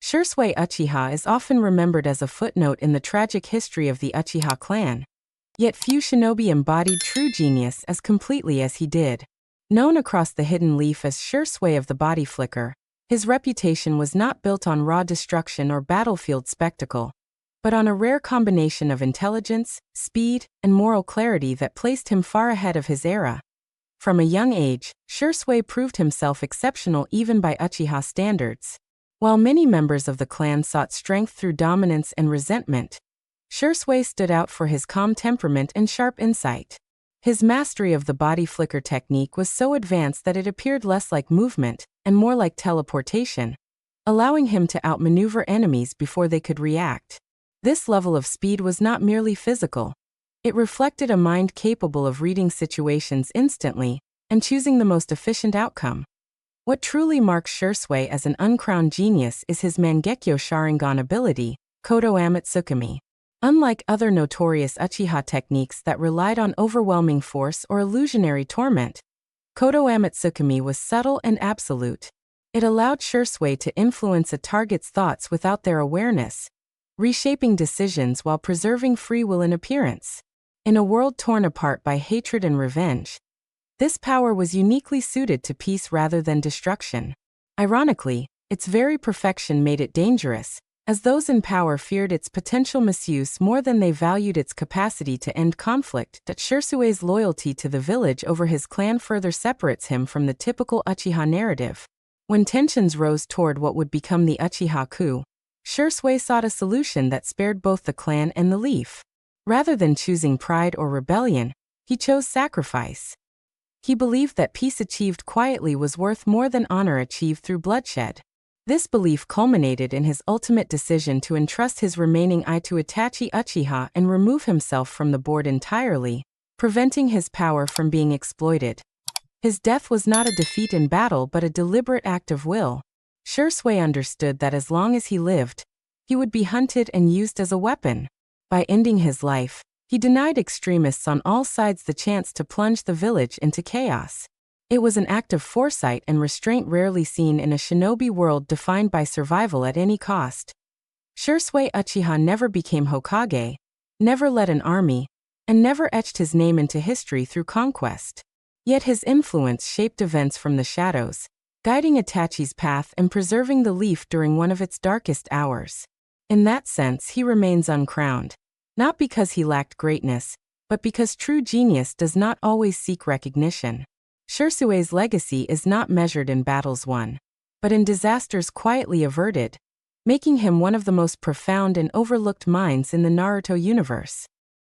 Shisui Uchiha is often remembered as a footnote in the tragic history of the Uchiha clan. Yet few shinobi embodied true genius as completely as he did. Known across the Hidden Leaf as Shisui of the Body Flicker, his reputation was not built on raw destruction or battlefield spectacle, but on a rare combination of intelligence, speed, and moral clarity that placed him far ahead of his era. From a young age, Shisui proved himself exceptional even by Uchiha standards. While many members of the clan sought strength through dominance and resentment, Shisui stood out for his calm temperament and sharp insight. His mastery of the body flicker technique was so advanced that it appeared less like movement and more like teleportation, allowing him to outmaneuver enemies before they could react. This level of speed was not merely physical. It reflected a mind capable of reading situations instantly and choosing the most efficient outcome. What truly marks Shisui as an uncrowned genius is his Mangekyo Sharingan ability, Kotoamatsukami. Unlike other notorious Uchiha techniques that relied on overwhelming force or illusionary torment, Kotoamatsukami was subtle and absolute. It allowed Shisui to influence a target's thoughts without their awareness, reshaping decisions while preserving free will in appearance. In a world torn apart by hatred and revenge, this power was uniquely suited to peace rather than destruction. Ironically, its very perfection made it dangerous, as those in power feared its potential misuse more than they valued its capacity to end conflict. That Shisui's loyalty to the village over his clan further separates him from the typical Uchiha narrative. When tensions rose toward what would become the Uchiha coup, Shisui sought a solution that spared both the clan and the leaf. Rather than choosing pride or rebellion, he chose sacrifice. He believed that peace achieved quietly was worth more than honor achieved through bloodshed. This belief culminated in his ultimate decision to entrust his remaining eye to Itachi Uchiha and remove himself from the board entirely, preventing his power from being exploited. His death was not a defeat in battle but a deliberate act of will. Shisui understood that as long as he lived, he would be hunted and used as a weapon. By ending his life, he denied extremists on all sides the chance to plunge the village into chaos. It was an act of foresight and restraint rarely seen in a shinobi world defined by survival at any cost. Shisui Uchiha never became Hokage, never led an army, and never etched his name into history through conquest. Yet his influence shaped events from the shadows, guiding Itachi's path and preserving the leaf during one of its darkest hours. In that sense, he remains uncrowned. Not because he lacked greatness, but because true genius does not always seek recognition. Shisui's legacy is not measured in battles won, but in disasters quietly averted, making him one of the most profound and overlooked minds in the Naruto universe.